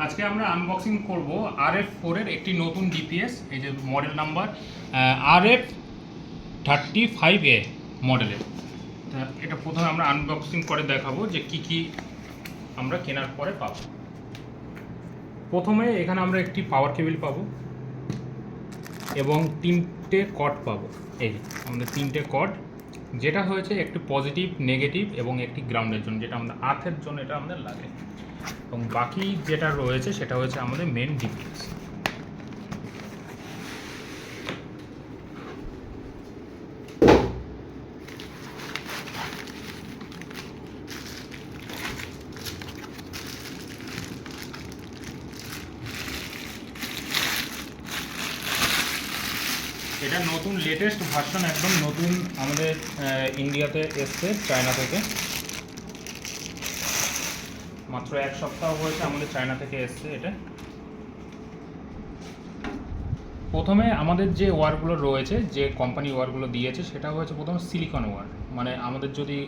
আজকে আমরা আনবক্সিং করব RF4 এর একটি নতুন ডিপিএস। এই যে মডেল নাম্বার RF35A মডেলের। এটা প্রথমে আমরা আনবক্সিং করে দেখাবো যে কি আমরা কেনার পরে পাবো। প্রথমে এখানে আমরা একটি পাওয়ার কেবিল পাবো এবং তিনটে কর্ড পাবো। এই যে আমাদের তিনটে কর্ড, যেটা হয়েছে একটি পজিটিভ, নেগেটিভ এবং একটি গ্রাউন্ডের জন্য, যেটা আমাদের আর্থের জন্য এটা আমাদের লাগে। এবং বাকি যেটা রয়েছে সেটা হচ্ছে আমাদের মেন ডিপিএস। এটা নতুন লেটেস্ট ভার্সন, একদম নতুন আমাদের ইন্ডিয়াতে এসছে চায়না থেকে। মাত্র এক সপ্তাহ হয়েছে আমাদের চায়না থেকে এসছে এটা। প্রথমে আমাদের যে ওয়্যারগুলো রয়েছে, যে কোম্পানি ওয়্যারগুলো দিয়েছে, সেটা হয়েছে প্রথমে সিলিকন ওয়্যার। মানে আমাদের যদি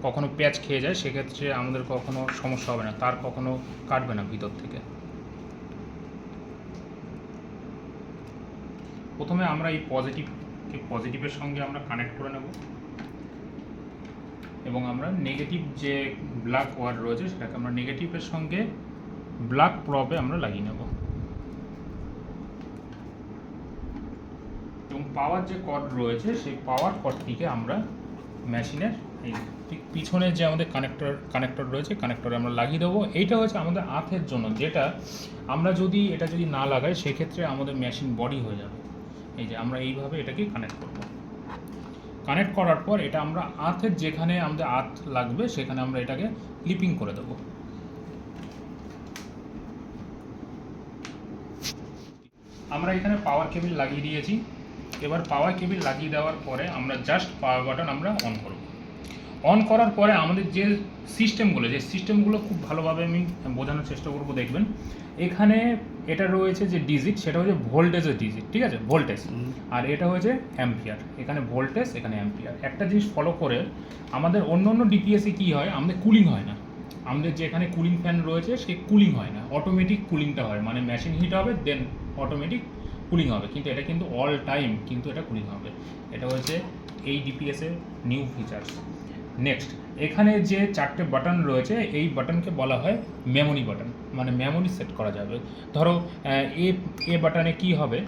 কখনো প্যাচ খেয়ে যায় সেক্ষেত্রে আমাদের কখনো সমস্যা হবে না, তার কখনো কাটবে না ভিতর থেকে। প্রথমে আমরা এই পজিটিভের সঙ্গে আমরা কানেক্ট করে নেব এবং আমরা নেগেটিভ যে ব্ল্যাক ওয়্যার রয়েছে সেটাকে আমরা নেগেটিভের সঙ্গে ব্ল্যাক প্রপে আমরা লাগিয়ে নেব। এবং পাওয়ার যে কর্ড রয়েছে সেই পাওয়ার কর্ডটিকে আমরা মেশিনের এই ঠিক পিছনে যে আমাদের কানেক্টর রয়েছে, কানেক্টরে আমরা লাগিয়ে দেবো। এইটা হচ্ছে আমাদের আর্থের জন্য, যেটা আমরা যদি এটা না লাগাই সেক্ষেত্রে আমাদের মেশিন বডি হয়ে যাবে। এই যে আমরা এইভাবে এটাকে কানেক্ট করব। কানেক্ট করার পর এটা আমরা আর্থের যেখানে আমাদের আর্থ লাগবে সেখানে আমরা এটাকে ক্লিপিং করে দেবো। আমরা এখানে পাওয়ার কেবিল লাগিয়ে দিয়েছি। এবার পাওয়ার কেবিল লাগিয়ে দেওয়ার পরে আমরা জাস্ট পাওয়ার বাটন আমরা অন করব। অন করার পরে আমাদের যে সিস্টেমগুলো খুব ভালোভাবে আমি বোঝানোর চেষ্টা করব, দেখবেন। এখানে এটা রয়েছে যে ডিজিট, সেটা হচ্ছে ভোল্টেজের ডিজিট, ঠিক আছে, ভোল্টেজ। আর এটা হচ্ছে অ্যাম্পিয়ার। এখানে ভোল্টেজ, এখানে অ্যাম্পিয়ার। একটা জিনিস ফলো করে আমাদের অন্য ডিপিএসে কী হয়, আমাদের কুলিং হয় না। আমাদের যেখানে কুলিং ফ্যান রয়েছে সেই কুলিং হয় না, অটোমেটিক কুলিংটা হয়। মানে মেশিন হিট হবে, দেন অটোমেটিক কুলিং হবে। কিন্তু এটা কিন্তু অল টাইম কিন্তু এটা কুলিং হবে। এটা হচ্ছে এই ডিপিএসের নিউ ফিচার্স। নেক্সট, এখানে যে চারটে বাটন রয়েছে এই বাটনকে বলা হয় মেমোরি বাটন। মানে মেমোরি সেট করা যাবে। ধরো এ বাটনে কি হবে,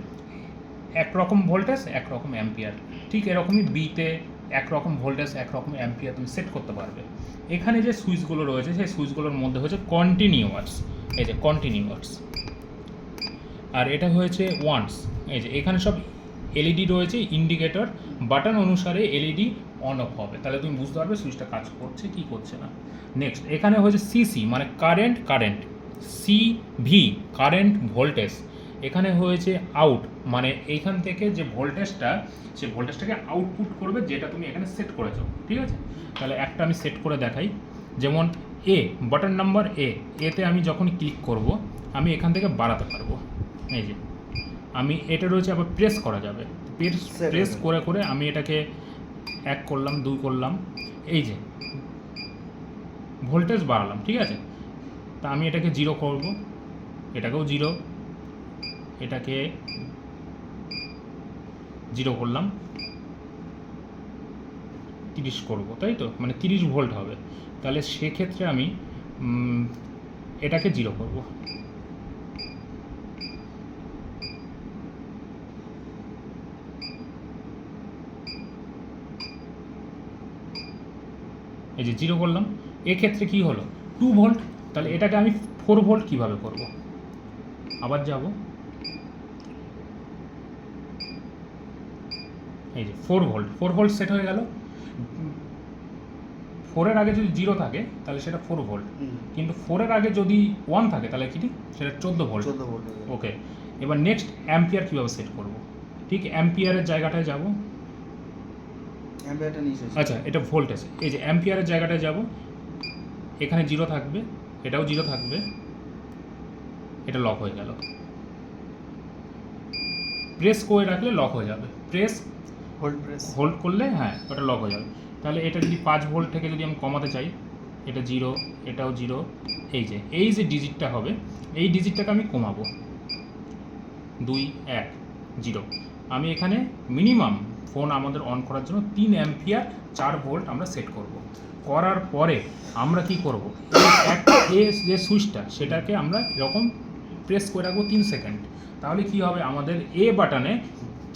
একরকম ভোল্টেজ একরকম অ্যাম্পিয়ার, ঠিক এরকমই বিতে একরকম ভোল্টেজ একরকম অ্যাম্পিয়ার তুমি সেট করতে পারবে। এখানে যে সুইচগুলো রয়েছে সেই সুইচগুলোর মধ্যে হচ্ছে কন্টিনিউয়াস, এই যে কন্টিনিউয়াস। আর এটা হয়েছে ওয়ান্স। এই যে এখানে সব এলইডি রয়েছে, ইন্ডিকেটর বাটন অনুসারে এলইডি অন অফ হবে, তাহলে তুমি বুঝতে পারবে সুইচটা কাজ করছে কি করছে না। নেক্সট, এখানে হয়েছে সিসি মানে কারেন্ট, সিভি কারেন্ট ভোল্টেজ। এখানে হয়েছে আউট মানে এইখান থেকে যে ভোল্টেজটা, সেই ভোল্টেজটাকে আউটপুট করবে যেটা তুমি এখানে সেট করেছো, ঠিক আছে। তাহলে একটা আমি সেট করে দেখাই। যেমন বাটন নাম্বার এতে আমি যখন ক্লিক করব আমি এখান থেকে বাড়াতে পারবো। এই যে আমি এটা রয়েছে, আবার প্রেস করা যাবে। প্রেস করে আমি এটাকে 1 করলাম, 2 করলাম, এই যে ভোল্টেজ বাড়ালাম, ঠিক আছে। তা আমি এটাকে 0 করব, এটাকেও 0, এটাকে 0 করলাম, 30 করব, তাই তো, মানে 30 ভোল্ট হবে। তাহলে সেক্ষেত্রে আমি এটাকে 0 করব। এই যে 0 করলাম, এক্ষেত্রে কি হলো 2 ভোল্ট। তাহলে এটাকে আমি 4 ভোল্ট কীভাবে করব, আবার যাব, এই যে 4 ভোল্ট সেট হয়ে গেল। 4-এর আগে যদি 0 থাকে তাহলে সেটা 4 ভোল্ট, কিন্তু 4-এর আগে যদি 1 থাকে তাহলে কি সেটা 14 ভোল্ট। ওকে, এবার নেক্সট অ্যাম্পিয়ার কীভাবে সেট করব, ঠিক অ্যাম্পিয়ারের জায়গাটায় যাব। আচ্ছা, এটা ভোল্টেজ, এই যে অ্যাম্পিয়ারের জায়গাটায় যাব, এখানে 0 থাকবে, এটাও 0 থাকবে, এটা লক হয়ে গেল। প্রেস করে রাখলে লক হয়ে যাবে, হোল্ড করলে হ্যাঁ ওটা লক হয়ে যাবে। তাহলে এটা যদি 5 ভোল্ট থেকে যদি আমি কমাতে চাই, এটা 0, এটাও 0, এই যে ডিজিটটা হবে, এই ডিজিটটাকে আমি কমাবো, 2, 1, 0। আমি এখানে মিনিমাম ফোন আমাদের অন করার জন্য 3 অ্যাম্পিয়ার 4 ভোল্ট আমরা সেট করব। করার পরে আমরা কি করব, এই যে সুইচটা সেটাকে আমরা এরকম প্রেস করে রাখবো 3 সেকেন্ড। তাহলে কি হবে, আমাদের এ বাটনে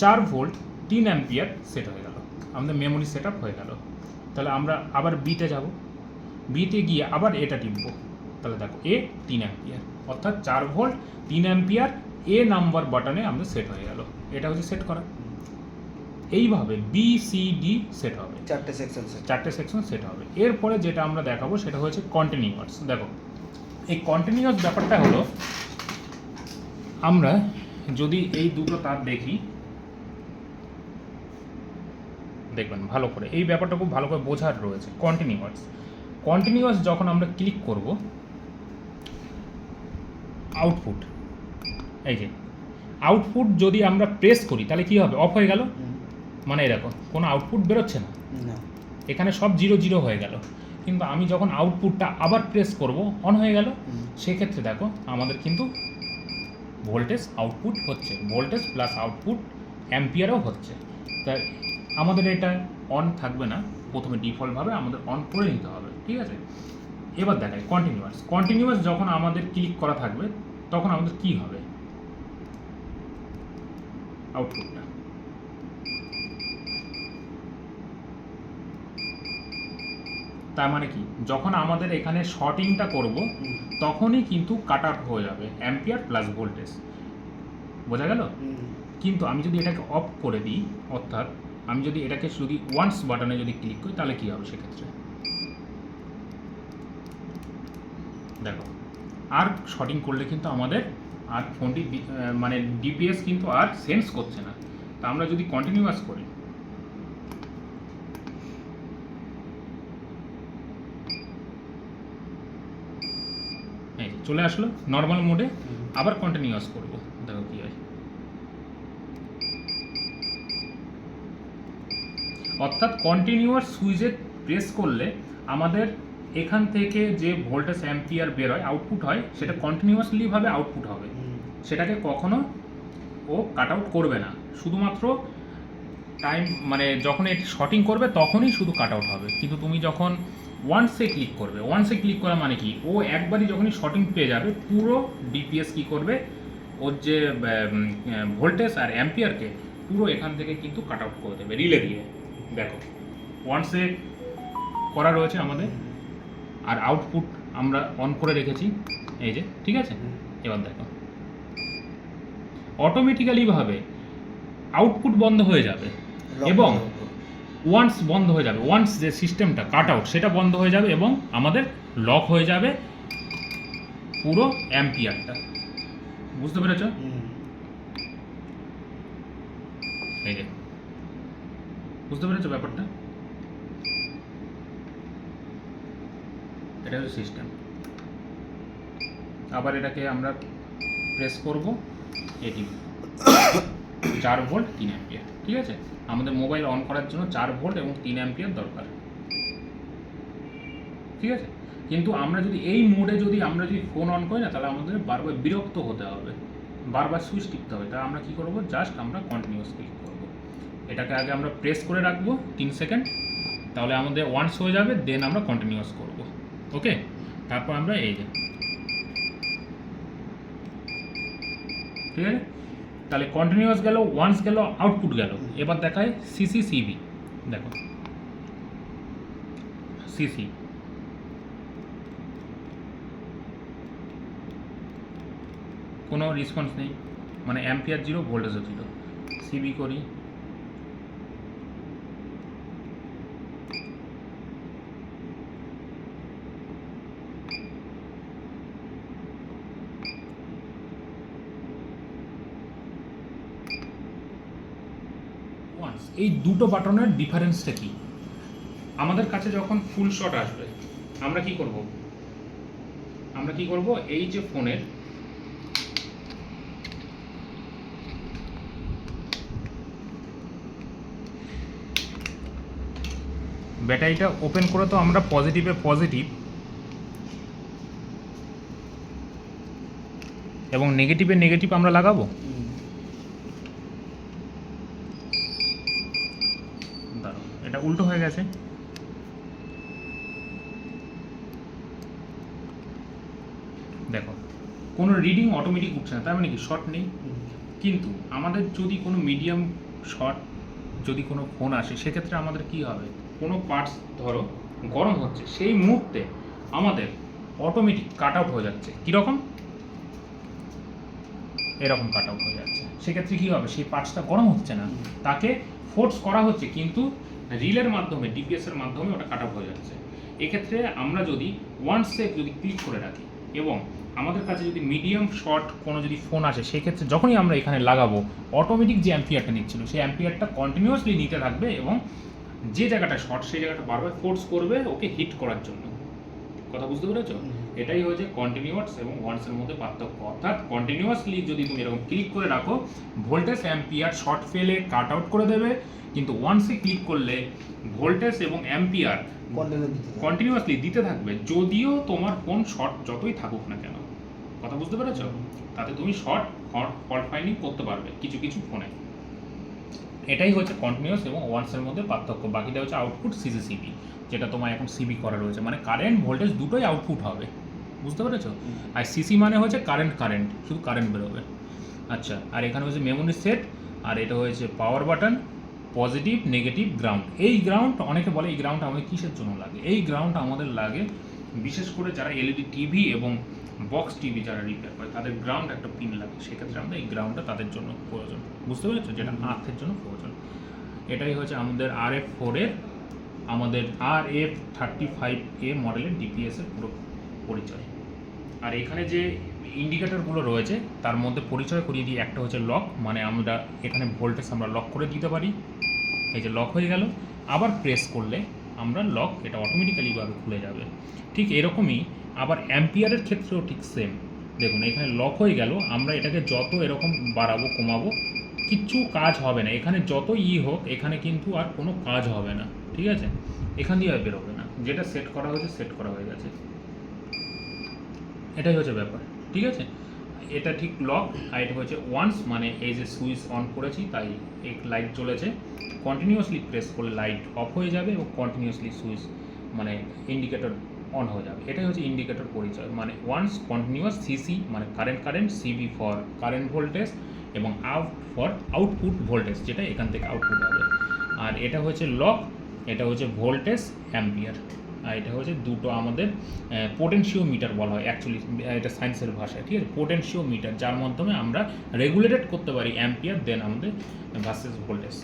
4 ভোল্ট 3 অ্যাম্পিয়ার সেট হয়ে গেল, আমাদের মেমোরি সেট আপ হয়ে গেল। তাহলে আমরা আবার বিতে যাব, বিতে গিয়ে আবার এটা টিপবো, তাহলে দেখো এ 3 অ্যাম্পিয়ার, অর্থাৎ 4 ভোল্ট 3 অ্যাম্পিয়ার এ নাম্বার বাটনে আমাদের সেট হয়ে গেল। এটা হচ্ছে সেট করা। এইভাবে বি সি ডি সেট হবে, 4টে সেকশন সেট হবে। এরপরে যেটা আমরা দেখাবো সেটা হচ্ছে কন্টিনিউয়াস। দেখো এই কন্টিনিউয়াস ব্যাপারটা হলো, আমরা যদি এই দুটো তার দেখি, দেখবেন ভালো করে, এই ব্যাপারটা খুব ভালো করে বোঝার রয়েছে। কন্টিনিউয়াস যখন আমরা ক্লিক করব, আউটপুট, এই যে আউটপুট যদি আমরা প্রেস করি তাহলে কি হবে, অফ হয়ে গেল, মানে এরকম কোনো আউটপুট বেরোচ্ছে না, এখানে সব 0 0 হয়ে গেল। কিন্তু আমি যখন আউটপুটটা আবার প্রেস করব, অন হয়ে গেল। সেক্ষেত্রে দেখো আমাদের কিন্তু ভোল্টেজ আউটপুট হচ্ছে, ভোল্টেজ প্লাস আউটপুট অ্যাম্পিয়ারও হচ্ছে। তাই আমাদের এটা অন থাকবে না, প্রথমে ডিফল্টভাবে আমাদের অন করে নিতে হবে, ঠিক আছে। এবার দেখাই কন্টিনিউয়াস যখন আমাদের ক্লিক করা থাকবে তখন আমাদের কি হবে, আউটপুটটা তার মানে কি, যখন আমাদের এখানে শর্টিংটা করব তখনই কিন্তু কাট আউট হয়ে যাবে অ্যাম্পিয়ার প্লাস ভোল্টেজ, বোঝা গেল। কিন্তু আমি যদি এটাকে অফ করে দিই, অর্থাৎ আমি যদি এটাকে যদি ওয়ান্স বাটনে যদি ক্লিক করি তাহলে কি হবে, সেক্ষেত্রে দেখো আর শর্টিং করলে কিন্তু আমাদের আর ফোনটি মানে ডিপিএস কিন্তু আর সেন্স করছে না। তা আমরা যদি কন্টিনিউয়াস করি, এই চলে আসলো নর্মাল মোডে, আবার কন্টিনিউয়াস করব, দেখো কি হয়। অর্থাৎ কন্টিনিউয়াস সুইচে প্রেস করলে আমাদের এখান থেকে যে ভোল্টেজ অ্যাম্পিয়ার বের হয়, আউটপুট হয়, সেটা কন্টিনিউয়াসলিভাবে আউটপুট হবে, সেটাকে কখনো ও কাট আউট করবে না। শুধুমাত্র টাইম মানে যখন এটি শর্টিং করবে তখনই শুধু কাট আউট হবে। কিন্তু তুমি যখন ওয়ান্সে ক্লিক করবে, ওয়ান্সে ক্লিক করা মানে কি, ও একবারই যখনই শর্টিং পেয়ে যাবে পুরো ডিপিএস কী করবে, ওর যে ভোল্টেজ আর অ্যাম্পিয়ারকে পুরো এখান থেকে কিন্তু কাট আউট করে দেবে রিলে দিয়ে। দেখো ওয়ান্সে করা রয়েছে আমাদের, আর আউটপুট আমরা অন করে রেখেছি, এই যে, ঠিক আছে। এবার দেখো অটোমেটিক্যালিভাবে আউটপুট বন্ধ হয়ে যাবে এবং ওয়ান্স বন্ধ হয়ে যাবে, ওয়ান্স যে সিস্টেমটা কাট আউট সেটা বন্ধ হয়ে যাবে এবং আমাদের লক হয়ে যাবে পুরো অ্যাম্পিয়ারটা। বুঝতে পেরেছ? এই যে বুঝতে পেরেছো ব্যাপারটা, এটা হচ্ছে সিস্টেম। আবার এটাকে আমরা প্রেস করব, এটি 4 ভোল্ট 3 অ্যাম্পিয়ার, ঠিক আছে। আমাদের মোবাইল অন করার জন্য 4 ভোল্ট এবং 3 অ্যাম্পিয়ার দরকার, ঠিক আছে। কিন্তু আমরা যদি এই মোডে যদি আমরা যদি ফোন অন করি না, তাহলে আমাদের বারবার বিরক্ত হতে হবে, বারবার সুইচ টিপতে হবে। তাই আমরা কী করবো, জাস্ট আমরা কন্টিনিউয়াস ক্লিক করব। এটাকে আগে আমরা প্রেস করে রাখবো 3 সেকেন্ড, তাহলে আমাদের ওয়ান্স হয়ে যাবে, দেন আমরা কন্টিনিউয়াস করব, ওকে। তারপর আমরা এই যে, ঠিক আছে। তাহলে কন্টিনিউয়াস গেল, ওয়ান্স গেল, আউটপুট গেল। এবার দেখায় সিসিসিবি, দেখো সিসি, কোনো রেসপন্স নেই, মানে অ্যাম্পিয়ার 0, ভোল্টেজও 0। সিবি করি, এই দুটো বাটনের ডিফারেন্সটা কি, আমাদের কাছে যখন ফুল শট আসবে আমরা কি করব, এই যে ফোনের ব্যাটারিটা ওপেন করে তো আমরা পজিটিভে পজিটিভ এবং নেগেটিভ আমরা লাগাবো। দাঁড়াও, এটা উল্টো হয়ে গেছে। দেখো কোনো রিডিং অটোমেটিক উঠছে না, তার মানে কি শর্ট নেই। কিন্তু আমাদের যদি কোনো মিডিয়াম শর্ট যদি কোনো ফোন আসে, সেক্ষেত্রে আমাদের কি হবে, কোনো পার্টস ধরো গরম হচ্ছে, সেই মুহূর্তে আমাদের অটোমেটিক কাট আউট হয়ে যাচ্ছে। কীরকম? এরকম কাট আউট হয়ে যাচ্ছে। সেক্ষেত্রে কী হবে, সেই পার্টসটা গরম হচ্ছে না, তাকে ফোর্স করা হচ্ছে, কিন্তু রিলের মাধ্যমে ডিপিএসের মাধ্যমে ওটা কাট আউট হয়ে যাচ্ছে। এক্ষেত্রে আমরা যদি ওয়ান সেক যদি ক্লিক করে রাখি এবং আমাদের কাছে যদি মিডিয়াম শর্ট কোনো যদি ফোন আসে, সেক্ষেত্রে যখনই আমরা এখানে লাগাবো, অটোমেটিক যে অ্যাম্পিয়ারটা নিচ্ছিল সেই অ্যাম্পিয়ারটা কন্টিনিউয়াসলি নিতে থাকবে এবং যে জায়গাটা শর্ট সেই জায়গাটা বারবার ফোর্স করবে ওকে হিট করার জন্য। কথা বুঝতে পেরেছো? এটাই হচ্ছে কন্টিনিউয়াস এবং ওয়ান্সের মধ্যে পার্থক্য। অর্থাৎ কন্টিনিউয়াসলি যদি তুমি এরকম ক্লিক করে রাখো, ভোল্টেজ অ্যাম্পিয়ার শর্ট ফেলে কাট আউট করে দেবে, কিন্তু ওয়ান্সে ক্লিক করলে ভোল্টেজ এবং অ্যাম্পিয়ার কন্টিনিউয়াসলি দিতে থাকবে, যদিও তোমার ফোন শর্ট যতই থাকুক না কেন। কথা বুঝতে পেরেছো? তাতে তুমি ফল্ট ফাইন্ডিং করতে পারবে কিছু কিছু ফোনে। এটাই হচ্ছে কন্টিনিউয়াস এবং ওয়ান্সের মধ্যে পার্থক্য। বাকিটা হচ্ছে আউটপুট সিসি, যেটা তোমার এখন সিবি করা রয়েছে, মানে কারেন্ট ভোল্টেজ দুটোই আউটপুট হবে। বুঝতে পেরেছো? আর সিসি মানে হচ্ছে কারেন্ট, শুধু কারেন্ট বেরোবে। আচ্ছা, আর এখানে হচ্ছে মেমোরি সেট, আর এটা হয়েছে power button, positive negative ground. এই গ্রাউন্ড অনেকে বলে এই গ্রাউন্ড আমাদের কিসের জন্য লাগে? এই গ্রাউন্ড আমাদের লাগে বিশেষ করে যারা এলইডি টিভি এবং বক্স টিভি যারা রিপেয়ার করে, তাদের গ্রাউন্ড একটা পিন লাগে। সেক্ষেত্রে আমাদের এই গ্রাউন্ডটা তাদের জন্য প্রয়োজন। বুঝতে পেরেছো? যেটা আর্থের জন্য প্রয়োজন। এটাই হচ্ছে আমাদের RF4-এর, আমাদের RF35A মডেলের ডিপিএসের পুরো পরিচয়। আর এখানে যে ইন্ডিকেটরগুলো রয়েছে তার মধ্যে পরিচয় করিয়ে দিই। একটা হচ্ছে লক, মানে আমরা এখানে ভোল্টেজ আমরা লক করে দিতে পারি। এই যে লক হয়ে গেল, আবার প্রেস করলে আমরা লক, এটা অটোমেটিক্যালিভাবে খুলে যাবে। ঠিক এরকমই আবার অ্যাম্পিয়ারের ক্ষেত্রেও ঠিক সেম। দেখুন এখানে লক হয়ে গেল, আমরা এটাকে যত এরকম বাড়াবো কমাবো কিচ্ছু কাজ হবে না। এখানে যত হোক, এখানে কিন্তু আর কোনো কাজ হবে না। ঠিক আছে? এখান দিয়ে আর বেরোবে না, যেটা সেট করা হয়েছে সেট করা হয়ে গেছে। এটাই হচ্ছে ব্যাপার। ঠিক আছে? এটা ঠিক লক, আর এটা হচ্ছে ওয়ান্স, মানে এই যে সুইচ অন করেছি তাই এক লাইট জ্বলেছে। কন্টিনিউয়াসলি প্রেস করলে লাইট অফ হয়ে যাবে এবং কন্টিনিউয়াসলি সুইচ মানে ইন্ডিকেটর অন হয়ে যাবে। এটাই হচ্ছে ইন্ডিকেটর পরিচয়। মানে ওয়ান্স কন্টিনিউয়াস, সিসি মানে current, CB for current voltage এবং আউটপুট ভোল্টেজ, যেটা এখান থেকে আউটপুট হবে। আর এটা হচ্ছে লক, এটা হচ্ছে ভোল্টেজ অ্যাম্পিয়ার, আর এটা হচ্ছে দুটো আমাদের পোটেনশিওমিটার বলা হয় অ্যাকচুয়ালি, এটা সায়েন্সের ভাষায়। ঠিক আছে? পোটেনশিওমিটার, যার মাধ্যমে আমরা রেগুলেটেড করতে পারি অ্যাম্পিয়ার দেন আমাদের ভার্সেস ভোল্টেজ।